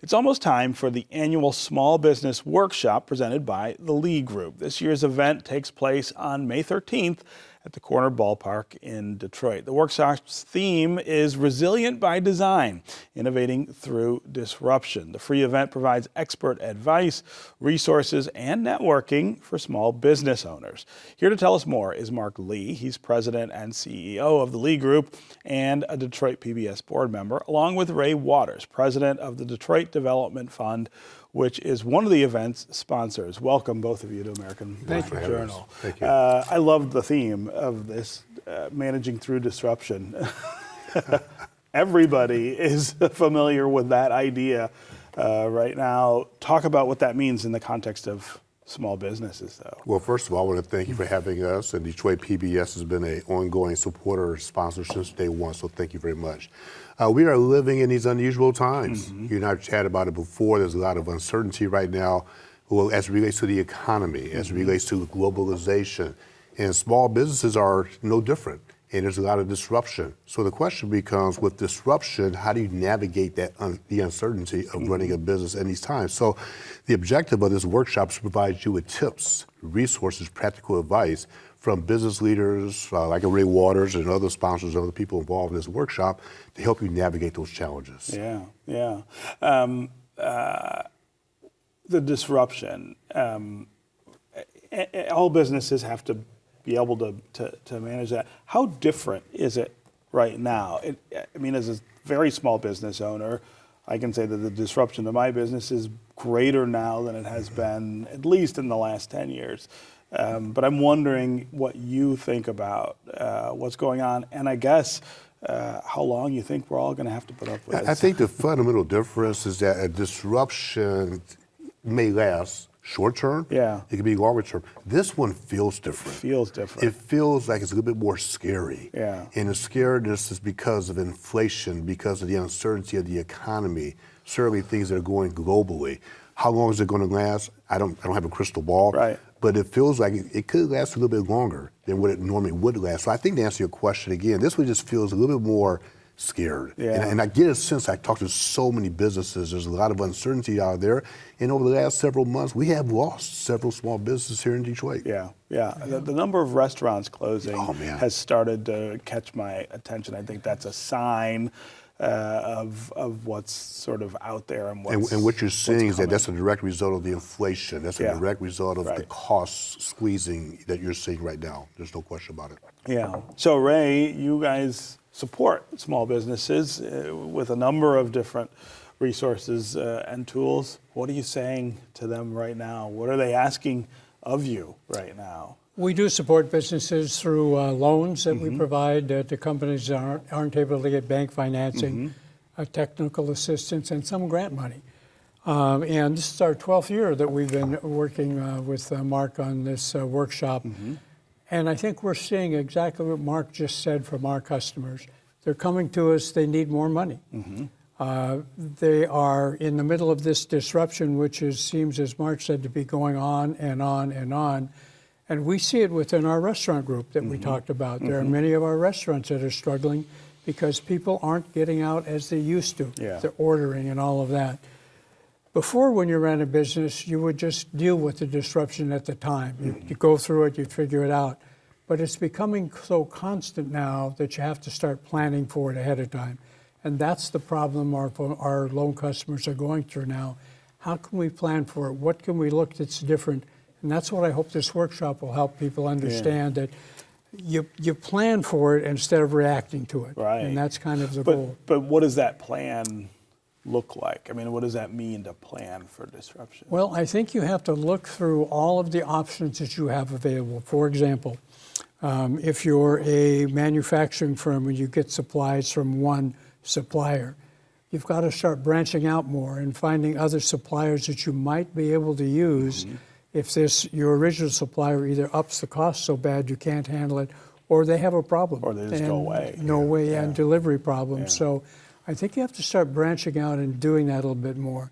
It's almost time for the annual Small Business Workshop presented by the Lee Group. This year's event takes place on May 13th at the Corner Ballpark in Detroit. The workshop's theme is Resilient by Design, Innovating Through Disruption. The free event provides expert advice, resources, and networking for small business owners. Here to tell us more is Mark Lee. He's president and CEO of the Lee Group and a Detroit PBS board member, along with Ray Waters, president of the Detroit Development Fund, which is one of the event's sponsors. Welcome, both of you, to American Journal. Thank you. I love the theme of this, managing through disruption. Everybody is familiar with that idea right now. Talk about what that means in the context of small businesses, though. Well, first of all, I want to thank you for having us. And Detroit PBS has been an ongoing supporter and sponsor since day one, so thank you very much. We are living in these unusual times. You and I have chatted about it before. There's a lot of uncertainty right now, well, as it relates to the economy, as it relates to globalization. And small businesses are no different. And there's a lot of disruption. So the question becomes, with disruption, how do you navigate that the uncertainty of running a business in these times? So the objective of this workshop is to provide you with tips, resources, practical advice from business leaders like Ray Waters and other sponsors and other people involved in this workshop to help you navigate those challenges. Yeah. The disruption, all businesses have to be able to manage that. How different is it right now? I mean, as a very small business owner, I can say that the disruption to my business is greater now than it has been, at least in the last 10 years. But I'm wondering what you think about what's going on, and I guess how long you think we're all going to have to put up with it. I think the fundamental difference is that a disruption may last short term. Yeah. It can be longer term. This one feels different. It feels like it's a little bit more scary. Yeah. And the scaredness is because of inflation, because of the uncertainty of the economy, certainly things that are going globally. How long is it going to last? I don't have a crystal ball. Right. But it feels like it could last a little bit longer than what it normally would last. So I think to answer your question again, this one just feels a little bit more scared. Yeah. And I get a sense, I talk to so many businesses, there's a lot of uncertainty out there. And over the last several months, we have lost several small businesses here in Detroit. Yeah. The number of restaurants closing has started to catch my attention. I think that's a sign of what's sort of out there and what you're seeing is that that's a direct result of the inflation. That's a direct result of the cost squeezing that you're seeing right now. There's no question about it. Yeah. So Ray, you guys support small businesses with a number of different resources and tools. What are you saying to them right now? What are they asking of you right now? We do support businesses through loans that we provide to companies that aren't able to get bank financing, technical assistance, and some grant money. And this is our 12th year that we've been working with Mark on this workshop. And I think we're seeing exactly what Mark just said from our customers. They're coming to us, they need more money. They are in the middle of this disruption, which seems, as Mark said, to be going on and on and on. And we see it within our restaurant group that we talked about. There are many of our restaurants that are struggling because people aren't getting out as they used to. They're ordering and all of that. Before, when you ran a business, you would just deal with the disruption at the time. You go through it, you figure it out. But it's becoming so constant now that you have to start planning for it ahead of time. And that's the problem our loan customers are going through now. How can we plan for it? What can we look that's different? And that's what I hope this workshop will help people understand, that you plan for it instead of reacting to it. Right. And that's kind of the goal. But what does that plan look like? I mean, what does that mean to plan for disruption? Well, I think you have to look through all of the options that you have available. For example, if you're a manufacturing firm and you get supplies from one supplier, you've got to start branching out more and finding other suppliers that you might be able to use if your original supplier either ups the cost so bad you can't handle it, or they have a problem. Or they just go away. And delivery problems. So I think you have to start branching out and doing that a little bit more.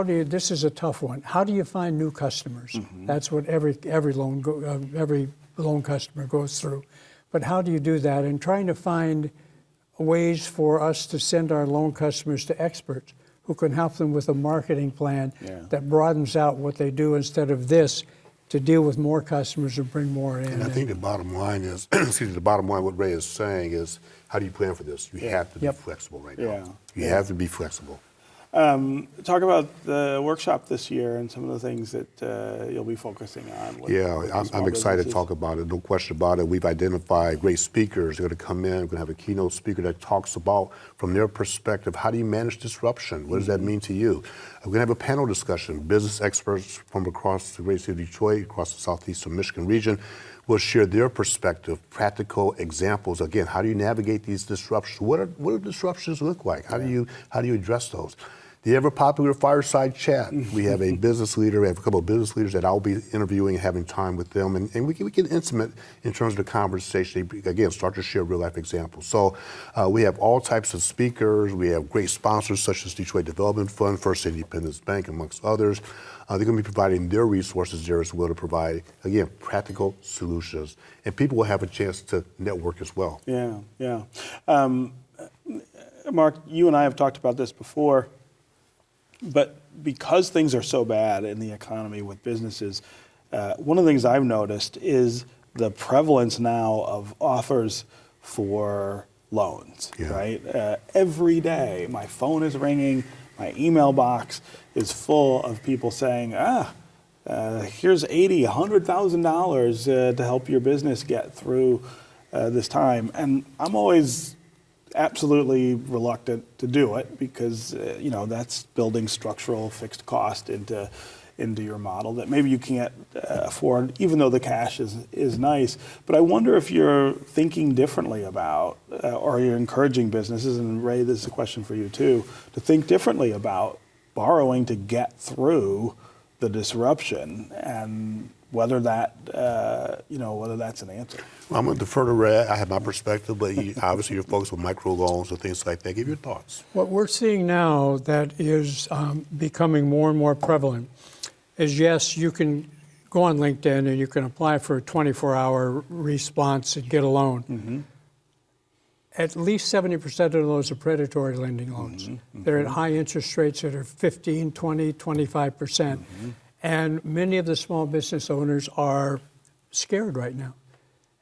This is a tough one. How do you find new customers? That's what every loan customer goes through. But how do you do that? And trying to find ways for us to send our loan customers to experts who can help them with a marketing plan Yeah. that broadens out what they do instead of this to deal with more customers and bring more in. And I think the bottom line is, excuse me, the bottom line, what Ray is saying is, how do you plan for this? You have to be Yep. flexible right now. Yeah. You have to be flexible. Talk about the workshop this year and some of the things that you'll be focusing on. With Yeah, small I'm excited to businesses. talk about it, no question about it. We've identified great speakers who are going to come in. We're going to have a keynote speaker that talks about, from their perspective, how do you manage disruption? What does that mean to you? We're going to have a panel discussion. Business experts from across the great city of Detroit, across the southeastern Michigan region, will share their perspective, practical examples. Again, how do you navigate these disruptions? What do disruptions look like? How do you address those? The ever popular fireside chat. We have a business leader, we have a couple of business leaders that I'll be interviewing and having time with them, and we get intimate in terms of the conversation. Again, start to share real life examples. So we have all types of speakers. We have great sponsors such as Detroit Development Fund, First Independence Bank, amongst others. They're going to be providing their resources there as well to provide, again, practical solutions. And people will have a chance to network as well. Yeah, yeah. Mark, you and I have talked about this before. But because things are so bad in the economy with businesses, one of the things I've noticed is the prevalence now of offers for loans, Yeah. right? Every day, my phone is ringing, my email box is full of people saying, here's $80,000, $100,000 to help your business get through this time. And I'm always absolutely reluctant to do it because that's building structural fixed cost into your model that maybe you can't afford, even though the cash is nice. But I wonder if you're thinking differently about, or you're encouraging businesses, and Ray, this is a question for you too, to think differently about borrowing to get through the disruption, and whether that's an answer. Well, I'm going to defer to Ray. I have my perspective, but obviously you're focused on microloans and things like that. Give your thoughts. What we're seeing now that is becoming more and more prevalent is, yes, you can go on LinkedIn and you can apply for a 24-hour response and get a loan. Mm-hmm. At least 70% of those are predatory lending loans. Mm-hmm. They're at high interest rates that are 15, 20, 25%. Mm-hmm. And many of the small business owners are scared right now.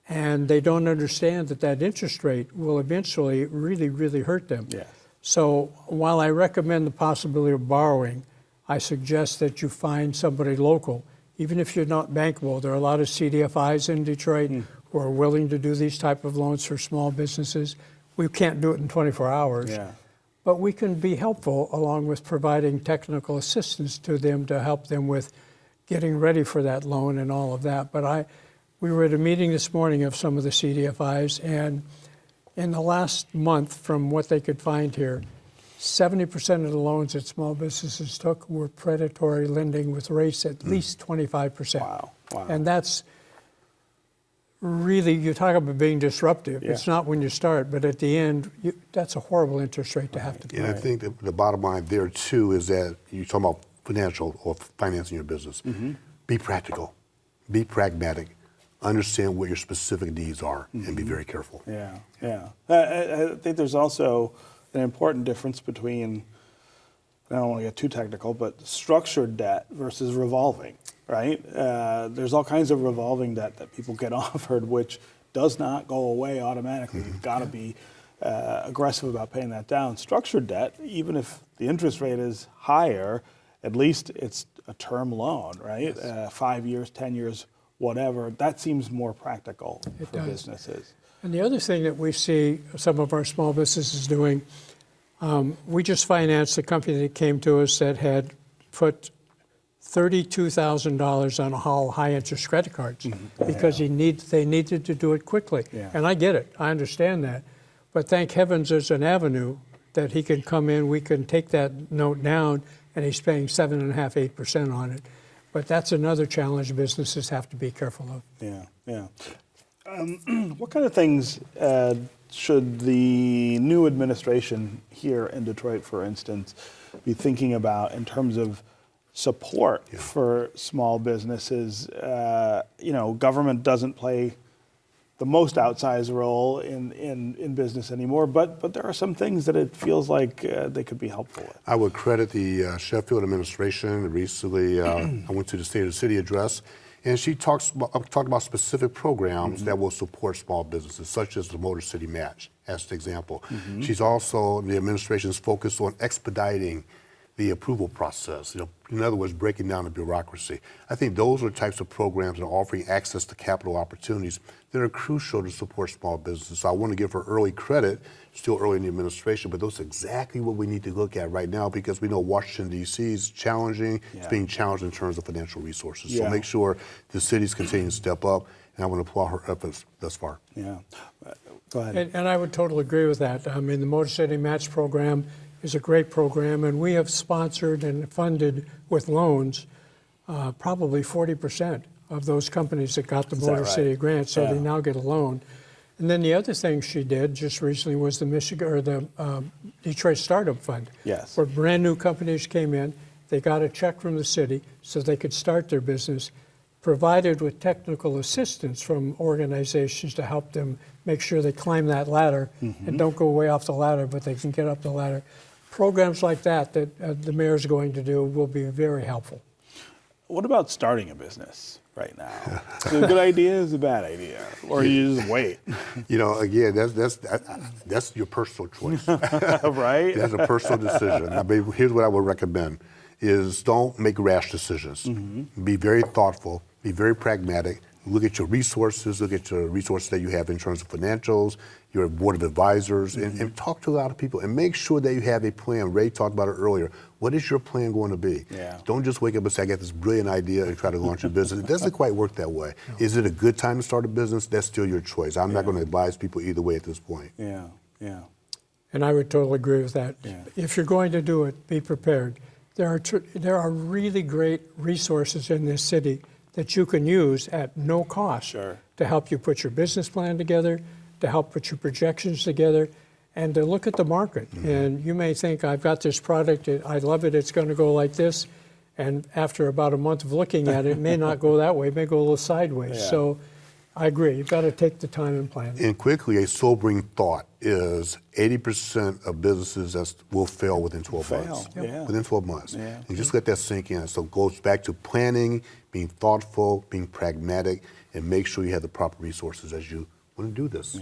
And they don't understand that interest rate will eventually really, really hurt them. Yes. So while I recommend the possibility of borrowing, I suggest that you find somebody local. Even if you're not bankable, there are a lot of CDFIs in Detroit who are willing to do these type of loans for small businesses. We can't do it in 24 hours. Yeah. But we can be helpful along with providing technical assistance to them to help them with getting ready for that loan and all of that. But we were at a meeting this morning of some of the CDFIs, and in the last month, from what they could find here, 70% of the loans that small businesses took were predatory lending with rates at least 25%. Wow. And that's really, you talk about being disruptive. Yeah. It's not when you start, but at the end, that's a horrible interest rate to have to pay. And I think that the bottom line there too is that you talk about financial or financing your business. Mm-hmm. Be practical, be pragmatic, understand what your specific needs are, and be very careful. Yeah, yeah. I think there's also an important difference between, I don't want to get too technical, but structured debt versus revolving, right? There's all kinds of revolving debt that people get offered, which does not go away automatically. You've got to be aggressive about paying that down. Structured debt, even if the interest rate is higher, at least it's a term loan, right? Yes. 5 years, 10 years, whatever. That seems more practical It for does. businesses. And the other thing that we see some of our small businesses doing, we just financed a company that came to us that had put $32,000 on all high-interest credit cards because they needed to do it quickly. Yeah. And I get it. I understand that. But thank heavens there's an avenue that he can come in, we can take that note down, and he's paying 7.5%, 8% on it. But that's another challenge businesses have to be careful of. Yeah, yeah. What kind of things should the new administration here in Detroit, for instance, be thinking about in terms of support for small businesses? Government doesn't play the most outsized role in business anymore, but there are some things that it feels like they could be helpful with. I would credit the Sheffield administration. Recently, I went to the State of the City address, and she talked about specific programs that will support small businesses, such as the Motor City Match, as an example. She's also, the administration's focused on expediting the approval process, in other words, breaking down the bureaucracy. I think those are the types of programs that are offering access to capital opportunities that are crucial to support small businesses. So I want to give her early credit, still early in the administration, but those are exactly what we need to look at right now, because we know Washington, D.C. is challenging. It's being challenged in terms of financial resources. So make sure the cities continue to step up, and I want to applaud her efforts thus far. Yeah. Go ahead. And I would totally agree with that. I mean, the Motor City Match program is a great program, and we have sponsored and funded with loans probably 40% of those companies that got the Motor City grant, so they now get a loan. And then the other thing she did just recently was the Detroit Startup Fund, where brand new companies came in, they got a check from the city so they could start their business, provided with technical assistance from organizations to help them make sure they climb that ladder and don't go way off the ladder, but they can get up the ladder. Programs like that the mayor's going to do will be very helpful. What about starting a business right now? Is it a good idea? Is it a bad idea? Or you just wait? Again, that's your personal choice. Right? That's a personal decision. I mean, here's what I would recommend: is don't make rash decisions. Be very thoughtful. Be very pragmatic. Look at your resources. Look at your resources that you have in terms of financials, your board of advisors, and talk to a lot of people. And make sure that you have a plan. Ray talked about it earlier. What is your plan going to be? Don't just wake up and say, I got this brilliant idea and try to launch a business. It doesn't quite work that way. Is it a good time to start a business? That's still your choice. I'm not going to advise people either way at this point. And I would totally agree with that. If you're going to do it, be prepared. There are really great resources in this city that you can use at no cost to help you put your business plan together, to help put your projections together, and to look at the market. And you may think, I've got this product, I love it, it's going to go like this. And after about a month of looking at it, it may not go that way, it may go a little sideways. So I agree, you've got to take the time and plan. And quickly, a sobering thought is 80% of businesses will fail within 12 months. Within 12 months. And just let that sink in. So it goes back to planning, being thoughtful, being pragmatic, and make sure you have the proper resources as you want to do this.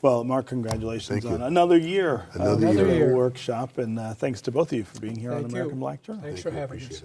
Well, Mark, congratulations on another year. Another year. Workshop, and thanks to both of you for being here on American Black Journal. Thanks for having us.